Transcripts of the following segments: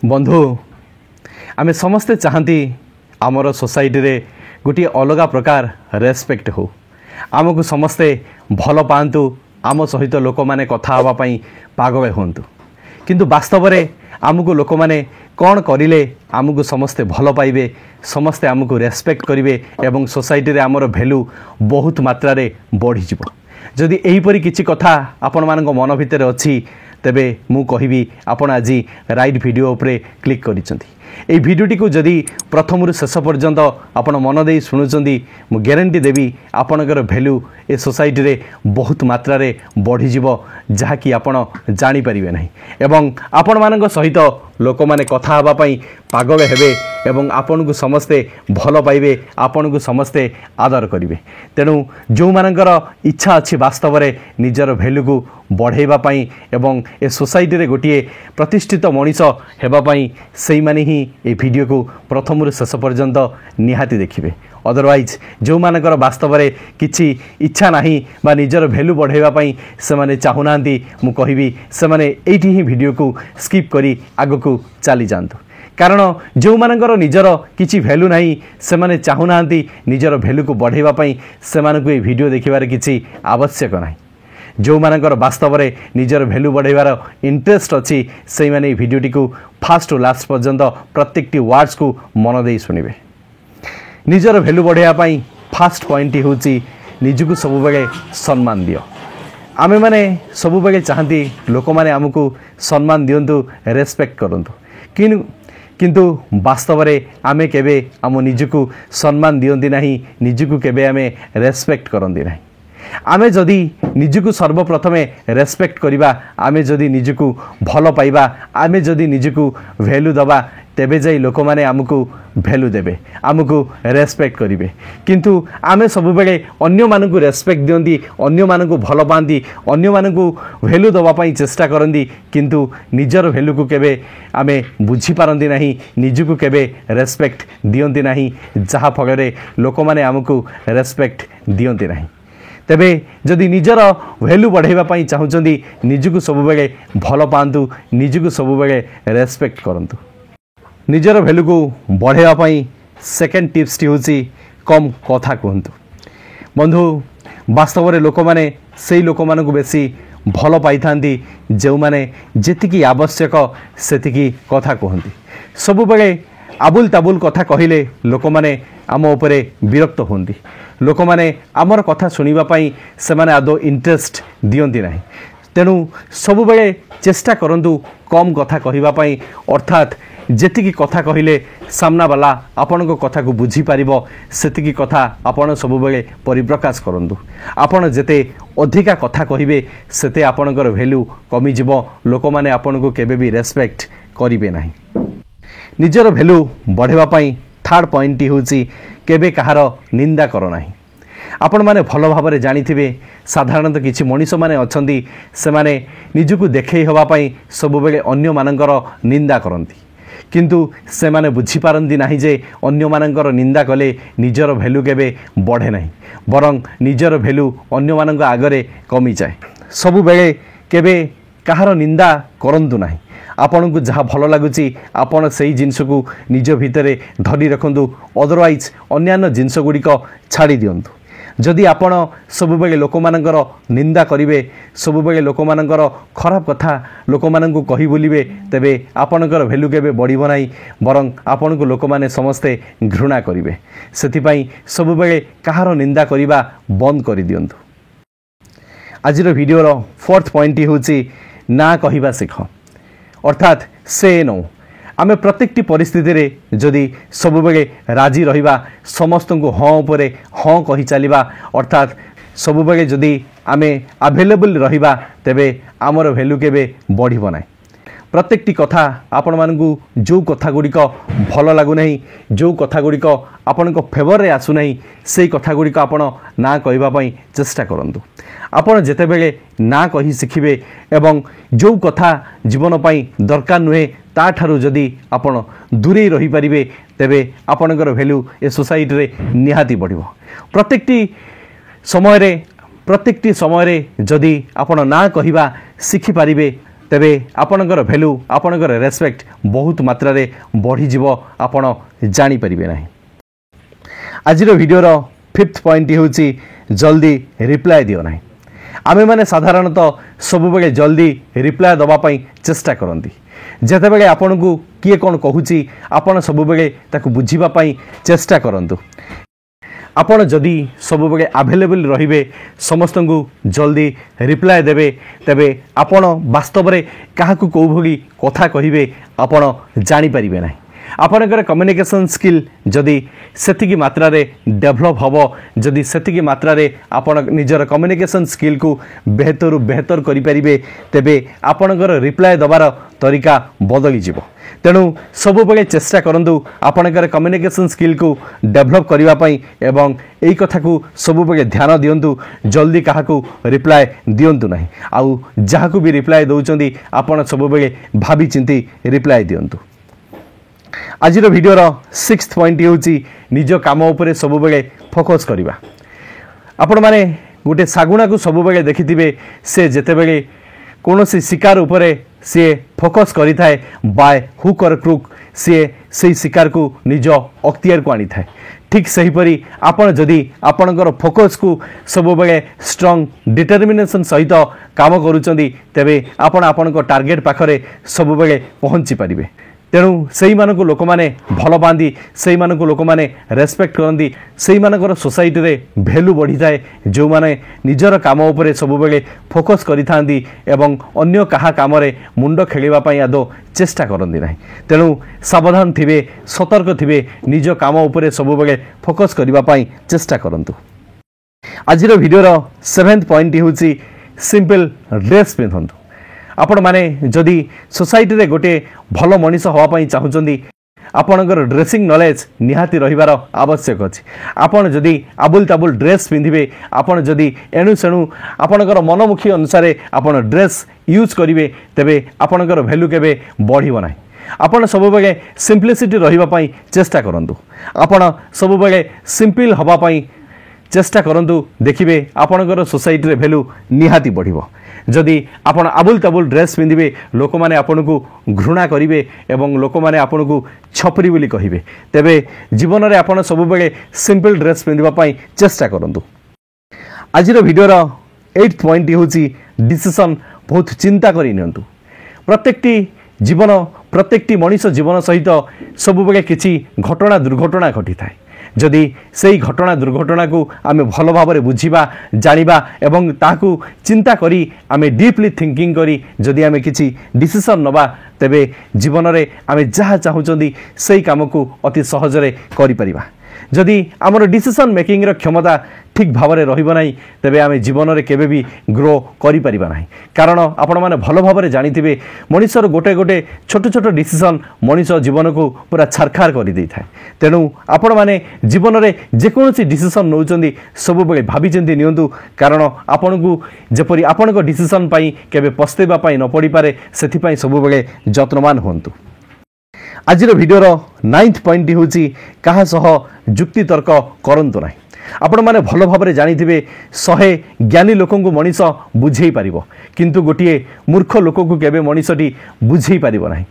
बंधु आमे समस्ते चाहती आमर सोसाइटी रे गोटे अलग प्रकार रेस्पेक्ट हो आमको समस्ते भल पातु आम सहित लोक मैंने कथा हाँपाई पागल हूँ किंतु वास्तव में आमको लोक मैंने कौन करें आमको समस्ते भल पाइबे समस्ते आमको रेस्पेक्ट करेंगे एवं सोसाइटी रे आमर भैल्यू बहुत मात्रा रे बढ़ी जदि एहीपरी किछि कथा आपण मानक मन भितर अच्छी तेबे मु कहिबी आपण आज राइट वीडियो उपरे क्लिक करिसंती ए वीडियोटी को जदि प्रथम शेष पर्यंत आपण मन दे शुणुचंती मु ग्यारंटी देवी आपणकर वैल्यू ए सोसाइटी रे बहुत मात्रा रे बढ़ी जिवो जहा कि आपण जानि परिबे नाही एवं आपण मानक सहित लोक माने कथा हबा पई पागल हेबे एवं आपण को समस्ते भल पाइबे आपण को समस्ते आदर करिवे तेणु जो मानकर इच्छा अच्छी वास्तव में निजर वैल्यू को बढ़ाइबा पई एवं ए सोसाइटी रे गोटे प्रतिष्ठित मनीष हेबा पई सेई माने ही ए वीडियो को प्रथम शेष पर्यंत निहाती देखिबे अदरवाइज जो मानकर वास्तव में किछि इच्छा नाही बा निजर वैल्यू बढ़ाइबा पई से माने चाहुनांती मु कहिबी से माने एठी ही वीडियो को स्किप करी आगो को चली जांतु कारण जो मानकर निजर किछि वैल्यू नाही से माने चाहुनांती निजर वैल्यू को बढ़ाइबा पई से मानकु ए वीडियो देखिबार किछि आवश्यक नाही जो मानकर वास्तव में निजर वैल्यू बढ़ाइबार इंटरेस्ट अच्छी से माने वीडियोटी को फास्ट टू लास्ट पर्यंत प्रत्येकटी वर्ड्स को मन दे शुणिबे निजर वैल्यू बढ़ाइबा फास्ट पॉइंट होची निजको सब बेले सम्मान दियो आमे माने सब बेले चाहती लोक माने हमको सम्मान दियंतु रेस्पेक्ट करंतु किंतु वास्तव में आमे केबे आम निजको सम्मान दियंती नाही निजको केबे आमे रेस्पेक्ट करंती नाही आमे जदि निजको सर्वप्रथमे रेस्पेक्ट करिबा आमे जदि निजको भल पाइबा आमे जदि निजको वैल्यू दबा तेबे जाई लोक माने हमको वैल्यू देबे हमको रेस्पेक्ट करिवे किंतु आमे सब बेले अन्य मानकु रेस्पेक्ट दियंती अन्य मानकु भल पांती अन्य मानकु वैल्यू दबा पई चेष्टा करंती किंतु निजर वैल्यू को केबे आमे बुझी पारंती नाही निजको केबे रेस्पेक्ट दियंती नाही जहा फगरे लोक माने हमको रेस्पेक्ट दियंती नाही तेबे जदि निजर वैल्यू बढ़ाइबा चाहूँगी निजको सब बेले भल पातु निजको सब बेले रेस्पेक्ट करंतु निजर वैल्यू को बढ़ाइबा सेकेंड टिप्स टी होची कम कथा कहतु बंधु वास्तव में लोक मैंने से लोक मानक बेसी भल पाई थांती जो माने जेतिकी आवश्यक सेतिकी कथा कहती सब बेले आबुल ताबुल कथा कहले लोक माने आम उपरे विरक्त होती लोक माने आमर कथा सुनिबा पई से माने आदो इंटरेस्ट दियंती नाही तेणु सब बेले चेष्टा करंतु कम कथा कहिबा पई अर्थात जेतिकी कथा कहिले सामना वाला आपण को कथा को बुझी पारिबो सेतिकी कथा आपण सब बेले परिप्रकाश करंतु आपण जेते अधिका कथा कहिबे सेते आपणकर वैल्यू कमी जिवो लोक माने आपण को केबे भी रेस्पेक्ट करिवे नाही निजर वैल्यू बढ़ाइबा पई थर्ड पॉइंट होची केबे कहार निंदा कर नाही आपण माने भल भाव जानिथिबे साधारणतः किछि मनीष माने अछंती से माने निजको देखै हवा पई सब बेले अन्य मानकर निंदा करंती किंतु से माने बुझी पारंती नाही जे अन्य मानकर निंदा कले निजर वैल्यू केबे बढ़े नाही बरं निजर वैल्यू अन्य मानक आगरे कमी जाए सब बेले केबे कहार निंदा करंतु नाही आपन को जहाँ भल लगुच आपन से जिनस को निज भितर धरी रखु अदरवाइज अन्यान्य जिनस गुड़िक छाड़ी दिंतु जदि आपण सब बेले लोक मानकर निंदा करिवे सब बेले लोक मानकर खराब कथा लोक मानकु कहि बोलिबे तेबे आपणकर वैल्यू केबे बढ़िबो नाही बरं आपण को लोक माने समस्ते घृणा करिवे सेति सब बेले कहार निंदा करिबा बंद करि दियंतु आजिर वीडियोर फोर्थ पॉइंट होची ना कहिबा सिख अर्थात से नो आमे प्रत्येकटी परिस्थिति रे जदि सब बेले राजी रहिबा समस्त को हाँ उपरे हाँ कहि चलिबा अर्थात सब बेले जदि आमे अवेलेबल रहिबा तेबे आमर वैल्यू केबे बढ़िबो नाही प्रत्येकटी कथा आपण मानकु जो कथा गुड़िक भल लागु नहीं जो कथा गुड़िक आपण को फेवर रे आसु नहीं से कथा गुड़िक आपण ना कहिबा पई चेष्टा करंतु आपण जेते बेले ना कहि शिखिबे एवं जो कथा जीवन पई दरकार नुहे ता ठारू जदि आपण दूरे रही परिबे तेबे आपणकर वैल्यू ए सोसाइटी रे निहाती बढ़िबो प्रत्येकटी समय रे जदि आपण ना कहिबा शिखि पारिबे तेबे आपणकर भैल्यू आपणकर रेस्पेक्ट बहुत मात्रा रे बढ़ी जीव आपण जानी परिबे नाही। आजिर वीडियोर 5th पॉइंट होची जल्दी रिप्लाई दियो नाही। आमे माने साधारणतः सब बेले जल्दी रिप्लाई दबा पई चेष्टा करंती। जेते बेले आपन को किए कोन कहूची आपन सब बेले ताकू बुझीबा पई चेष्टा करंतु। आपण जदि सब बेले अवेलेबल रहिबे समस्त को जल्दी रिप्लाई देबे तेबे आपण वास्तव रे काहाकू को भली कथा कहिबे आपण जानि परिबे नाही। आपणकर कम्युनिकेशन स्किल जदि सेतिकी मात्रा रे डेवलप हबो जदि सेतिकी मात्रा रे आपण निजर कम्युनिकेशन स्किल को बेहतर करि परिबे तेबे आपणकर रिप्लाई दबार तरीका बदली जिवो। तेणु सब बेले चेष्टा करंतु आपणकर कम्युनिकेशन स्किल को डेवलप करिवा पई एवं एई कथा को सब बेले ध्यान दियंतु। जल्दी काहाकू रिप्लाई दियंतु नाही। आउ जाहाकू भी रिप्लाई दउचंदी आपण सब बेले भाबी चिंती रिप्लाई दियंतु। आजिर वीडियोर 6th पॉइंट होची निज काम उपरे सब बेले फोकस करिबा। आपण माने गोटे सागुणा को सब बेले देखिथिबे से जेते बेले कोनोसी शिकार उपरे से फोकस करि थाए बाय हुक और क्रुक से शिकार को निज अख्तियार को आनी थाए। ठीक सही परी आपण जदि आपणकर फोकस को सब बेले स्ट्रांग डिटरमिनेशन सहित काम करूचंदी तेबे आपण आपणको टार्गेट पाखरे सब बेले पहुंची परिबे। तेणु सही मानक लोक माने भल पाती सही मानक लोक माने रेस्पेक्ट करती सही मानकर सोसाइटी रे भैल्यू बढ़ी थाए जो माने निजर काम उपरे सब बेले फोकस करि थांती एवं अन्य कहा काम रे मुंड खेलिबा पई आदो चेष्टा करती नाही। तेणु सावधान थिबे सतर्क थिबे निज काम उपरे सब बेले फोकस करिबा पई चेष्टा करंतु। आजिर वीडियोर 7th पॉइंट होची सिंपल ड्रेस पिंधंतु। आपण माने जदि सोसाइटी रे गोटे भल मनीष हवा पई चाहुचंदी आपणकर ड्रेसिंग नॉलेज निहाती रहिबार आवश्यक अछि। आपण जदि आबुल ताबुल ड्रेस पिंधिबे आपण जदि एणु सेणु आपणकर मनमुखी अनुसार आपण ड्रेस यूज करिवे तेबे आपणकर वैल्यू केबे बढ़िबो नाही। आपण सब बेले सिंपलिसिटी रहिबा पई चेष्टा करंतु। आपण सब बेले सिंपल हवा पई चेष्टा करंतु देखिबे आपणकर सोसाइटी रे वैल्यू निहाती बढ़िबो। जदि आपण आबुल ताबुल ड्रेस पिंधिबे लोक माने आपनकू घृणा करिवे एवं लोक माने आपनकू छपरी बोली कहिबे तेबे जीवन रे आपण सब बेले सिंपल ड्रेस पिंधिबा पई चेष्टा करंतु। आजिर वीडियोर 8th पॉइंट होची डिसिजन बहुत चिंता करि नियंतु। प्रत्येकटी जीवन प्रत्येकटी मनीष जीवन सहित सब बेले किछि घटना दुर्घटना घटी थाए। जदि सेही घटना दुर्घटना को आमे भल भाव में बुझीबा जानिबा एवं ताकू चिंता करी आमे डीपली थिंकिंग करी जदि आमे किछि डिसिजन नबा तेबे जीवन रे आमे जहा चाहुचंदी सेही काम को अति सहज रे करि परिबा। जदि आमर डिसिजन मेकिंग रो क्षमता ठीक भाव में रहिबो नाही तेबे आमे जीवन रे केबे भी ग्रो करि परिबा नाही। कारण आपण माने भल भाव में जानिथिबे मनीषर गोटे गोटे छोट छोट डिसिजन मनीष जीवन को पूरा छारखार करि देइ थाए। तेणु आपण माने जीवन रे जे कोनोसी डिसिजन नउचंदी सब बेले भाबी चिंती नियंतु। कारण आपण को जेपरि आपण को डिसिजन पई केबे पस्तेबा पई न पड़ी पारे सेथि पई सब बेले यत्नवान होंतु। आजिर वीडियोर 9th पॉइंट होची कहा सह जुक्ति तर्क करंतु नाही। आपण माने भल भाव में जानिथिबे 100 ज्ञानी लोक को मनीष बुझेई पारिबो किंतु गोटिए मूर्ख लोक को केबे मनीषटी बुझेई पारिबो नाही।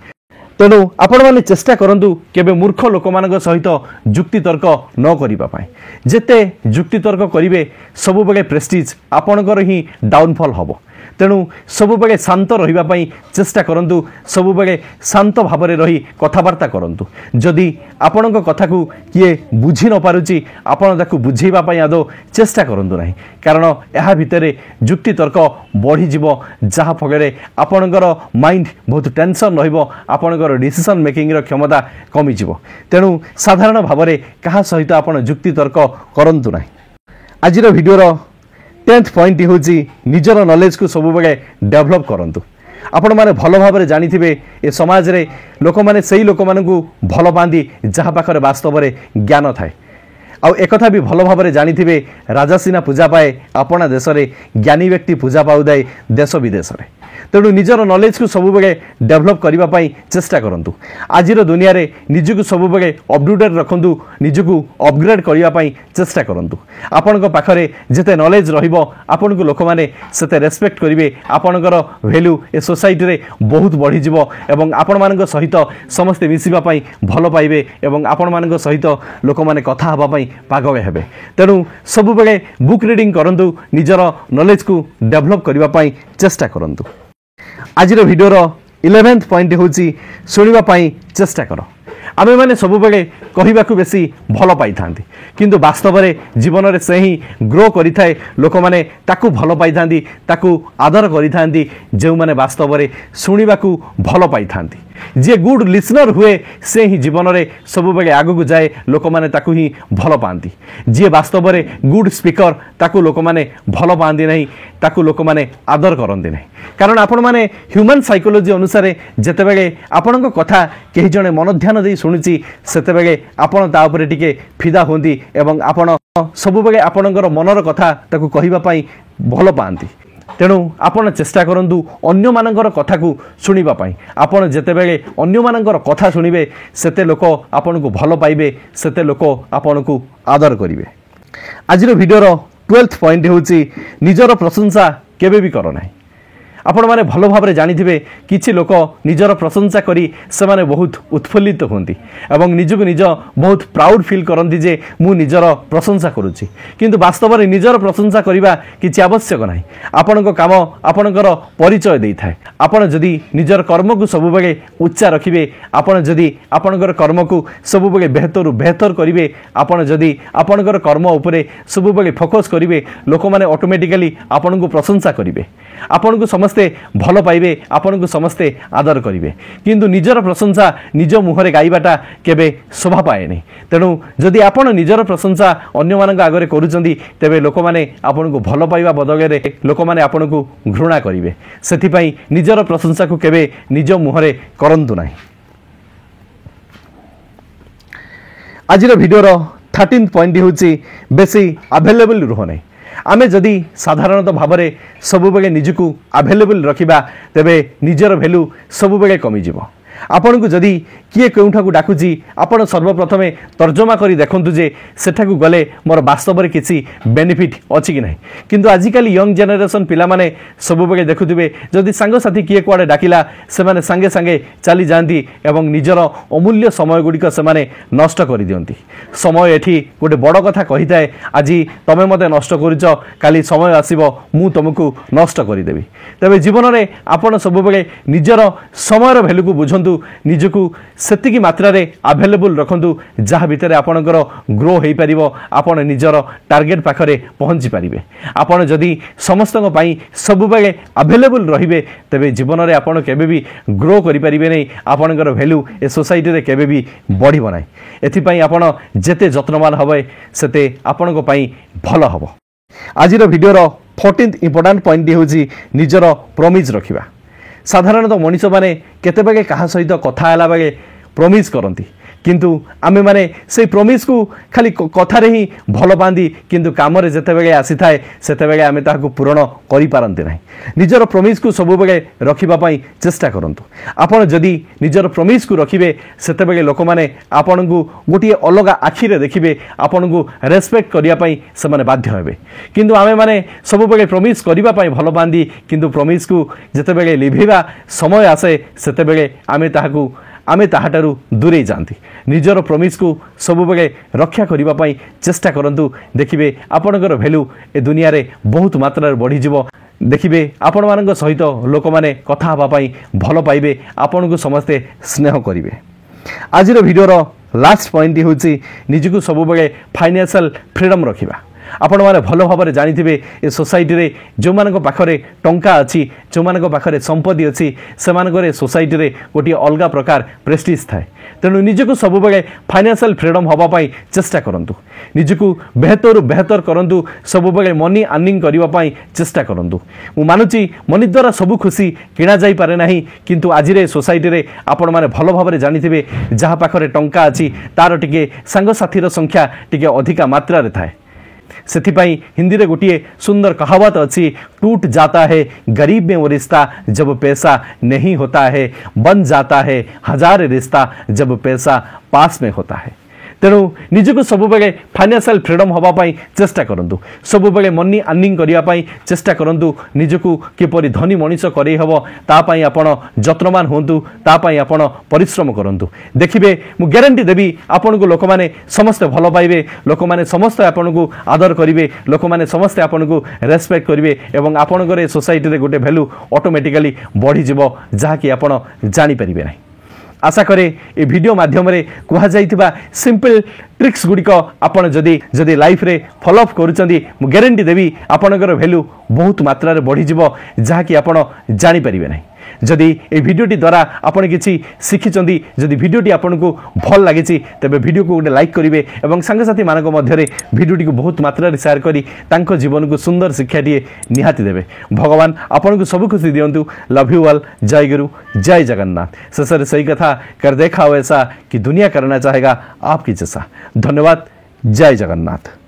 तेणु आपण माने चेष्टा करंतु केबे मूर्ख लोक मानक सहित जुक्ति तर्क न करिबा पाए। जेते जुक्ति तर्क करिवे सब बेले प्रेस्टीज आपणकर ही डाउनफॉल हबो। तेणु सब बेले शांत रहिबा पई चेष्टा करंतु सब बेले शांत भाव में रही कथबार्ता करंतु। जदि आपणक कथा को किए बुझी न पारुची आपण ताकू बुझेइबा पई आदो चेष्टा करंतु नाही। कारण एहा भितरे जुक्ति तर्क बढ़ी जिवो जहा फगरे आपणकर माइंड बहुत टेंशन रहिबो आपणकर डिसिजन मेकिंग रो क्षमता कमी जिवो। तेणु साधारण भाव में कहा सहित आपण जुक्ति तर्क करंतु नाही। आजिर वीडियोर 10th पॉइंट होची निजर नॉलेज को सब बेले डेवलप करंतु। आपण माने भल भाव में जानिथिबे ए समाज रे लोक माने सही लोक मानकू भल पांदी जहा पाखरे वास्तव रे ज्ञान थाए। आउ एकथा भी भल भाव जानी राजा सिना पूजा पाए अपना देश में ज्ञानी व्यक्ति पूजा पाउदाए देश विदेश में तेणु निजर नॉलेज को सब बेले डेवलप करने चेष्टा करूँ आज दुनिया रे निजक सब बेले अपडेटेड रखु निजक अपग्रेड करने चेष्टा करूँ आपण पाखे जिते नॉलेज रन को लोक मैंने से रेस्पेक्ट करेंगे आपणकर वैल्यू ए सोसाइटी रे बहुत बढ़ीज एवं आपण मान सहित समस्ते मिसवाई भल पाइबे एवं आपण मान सहित लोक मैंने कथा हाँपाई पागल हेबे तेणु सब बेले बुक रीडिंग करूँ निजर नॉलेज को डेवलप करने चेष्टा करूँ आज भिडियोर 11th पॉइंट हूँ शुणापी चेष्टा कर आमे माने सब बेले कहवाक बेसी भल पाई था किंतु वास्तव में जीवन में से ही ग्रो करें लोक मैंने ताकू भल पाई था ताकू आदर करी जो मैंने वास्तव में शुणा भल पाई था जी गुड लिसनर हुए से ही जीवन में सब बेले आगू जाए लोक मैंने ताकू ही भल पाती जी वास्तव में गुड स्पीकर ताकू लोक मैंने भल पाती नहीं ताकू लोक मैंने आदर करती नहीं कारण आपण मैंने ह्यूमन साइकोलॉजी अनुसार जिते बड़े आपण कथा कहीं जड़े मन ध्यान दे शुणुची सेते बेले आपण ता उपरे टिके फिदा होंदी एवं आपण सब बेले आपणकर मनर कथा ताकू कहबा पई भल पाती तेणु आपण चेष्टा करूँ अन्य मानकर कथा को शुणा पाई आपण जिते बेले अन्य मानकर कथा शुणिबे सेते लोक आपण को भल पाइबे सेते लोक आपण को आदर करिवे आज भिडियोर 12th पॉइंट हूँ निजर प्रशंसा केबे भी कर ना आपण मैंने भल भाव जानी किछि लोक निजर प्रशंसा करी से माने बहुत उत्फुल्लित होती एवं निजक निज बहुत प्राउड फील करती जे मु निजर प्रशंसा करुच्ची किंतु वास्तव में निजर प्रशंसा करने किछि आवश्यक ना आपण काम आपणकर परिचय दे थाए आपण जदि निजर कर्म को सब बेले उच्चा रखिए आपण जदि आपणकर कर्म को सब बेले बेहतर बेहतर करेंगे आपण जदि आपणकर कर्म उपरे सब बेले फोकस करेंगे लोक मैंने ऑटोमेटिकली आपण को प्रशंसा करेंगे आपण को समस्ते भल पाइबे आपण को समस्ते आदर करेंगे किंतु निजर प्रशंसा निज मुहरे गाइबाटा केबे शोभा पाए नहीं तेणु जदि आपण निजर प्रशंसा अन्य मान आगे करुँच तेबे लोक मैंने आपण को भल पाइबा बदले लोक मैंने आपण को घृणा करेंगे से निजर प्रशंसा को केबे निज मुहरे करंतु नहीं आज भिडियोर 13th पॉइंट हूँ बेसी अवेलेबल रुह नहीं आमे जदि साधारणतः भाव में सब बेले निजकू अवेलेबल रखिबा तेबे निजर वैल्यू सब बेले कमिजिव आपण को जदि किए केउठा को डाकुची आपण सर्वप्रथम तर्जमा करी देखंतु जे सेठाकू गले मोर वास्तव में किसी बेनिफिट अछि कि नहीं किंतु आजिकल यंग जनरेशन पिला माने सब बेले देखुथिबे जदि सांग साथी किए कुआडे डाकिला से माने संगे संगे चली जांती एवं निजर अमूल्य समय गुड़िक से माने नष्ट कर दियंती समय एठी गोटे बड़ कथा कही थाए आज तमे मते नष्ट करिच काली समय आसीबो मु तुमको नष्ट करदेवी तबे जीवन में आपण सब बेले निजर समयर वैल्यू को बुझंतु निजकू सेतिकी मात्रा रे अवेलेबल रखंतु जहाँ भितर आपणकर ग्रो हो पार आपण निजर टार्गेट पाखरे पहुँची पारे आपण जदि समस्त सब बेले अवेलेबल रहिबे तेबे जीवन में आपण केबे भी ग्रो करिपारिबे नहीं आपणकर वैल्यू ए सोसाइटी रे केबे भी बढ़िबो नाही एथिपई आपण जेते जत्नवान हबे सेते आपणको पई भल हबो आज भिडियोर 14th इंपोर्टेंट पॉइंट हूँ निजर प्रॉमिस रखिबा साधारणतः मनीष मैंने केते बेले कहा सहित कथा होला बेले प्रॉमिस करती किंतु आमे माने से प्रॉमिस को खाली कथारे ही भल पाती किंतु काम रे जेते बेले आसी थाए सेते बेले आमे ताहाको पूरण करि पारंती नाही निजर प्रॉमिस को सब बेले रखिबा पई चेष्टा करंतु आपण जदि निजर प्रॉमिस को रखिबे सेते बेले लोक माने आपण को गोटे अलग आखि रे देखिबे आपण को रेस्पेक्ट करिया पई से माने बाध्य हेबे किंतु आमे माने सब बेले प्रॉमिस करिबा पई भल पाती किंतु प्रॉमिस को जेते बेले लिभिबा समय आसे सेते बेले आमे ताहाटारू दूरे जाती निजर प्रॉमिस को सब बेले रक्षा करने चेष्टा करंतु देखिबे आपणकर वैल्यू ए दुनिया रे बहुत मात्रा बढ़ीजिव देखिबे आपण मान सहित लोक मैंने कथा हाँपाई भल पाइबे आपण को समस्ते स्नेह करेंगे आज भिडियोर लास्ट पॉइंट हूँ निजकू सब बेले फाइनेंशियल फ्रीडम रखिबा आपण मैंने भल भाव जानी ए सोसाइटी रे जो मान पाखरे टंका अच्छी जो मान पाखरे संपत्ति अच्छी से सोसाइटी रे गोटे अलग प्रकार प्रेस्टिज थाए तेणु निजक सब बेले फाइनेंशियल फ्रीडम हवापाई चेष्टा करंतु निजक बेहतर करंतु सब बेले मनी अर्निंग करने चेष्टा करंतु मु मानुची मनी द्वारा सब खुशी किणा जाई पारे नाही किंतु आज रे सोसाइटी रे आपण माने भल भाव जानी जहाँ पाखरे टंका अच्छी तार टिके सांगसाथीर संख्या टिके अधिका मात्रा रे थाए सेथिपाई हिंदी रे गोटे सुंदर कहावत अच्छी टूट जाता है गरीब में वो रिश्ता जब पैसा नहीं होता है बन जाता है हजार रिश्ता जब पैसा पास में होता है तेणु निजक सब बेले फाइनेंशियल फ्रीडम हवापाई चेष्टा करंतु सब बेले मनी अर्निंग करने चेष्टा करंतु निजक किपरि धनी मनीष करई हबो तापाई आपण जत्नवान होंतु तापाई आपण परिश्रम करंतु देखिबे मु ग्यारंटी देबी आपण को लोक माने समस्त भल पाइबे लोक माने समस्त आपण को आदर करिवे लोक माने समस्त आपण को रेस्पेक्ट करिवे एवं आपण करे सोसाइटी रे गोटे वैल्यू ऑटोमेटिकली बढ़ी जिवो जहा कि आपण जानि परिबे नाही आशा करे ए वीडियो माध्यम रे कुहा जाइथिबा सिंपल ट्रिक्स गुडिक आपण जदी लाइफ रे फॉलो अप करूचंदी मु गारंटी देबी आपणकर वैल्यू बहुत मात्रा रे बढ़ी जिवो जहा कि आपण जानि परिबे नाही जदि ए वीडियोटी द्वारा आपण किछि शिखिचंदी जदि वीडियोटी आपण को भल लागिछि तबे वीडियो को गोटे लाइक करिवे एवं संगसाथी मानक मध्य रे वीडियोटी को बहुत मात्रा रे शेयर करी तांको जीवन को सुंदर शिक्षा दिए निहाती देबे भगवान आपण को सब खुशी दियंतु लव यू ऑल जय गुरु जय जगन्नाथ ससर सही कथा कर देखा ऐसा कि दुनिया करना चाहेगा आपकी जैसा धन्यवाद जय जगन्नाथ।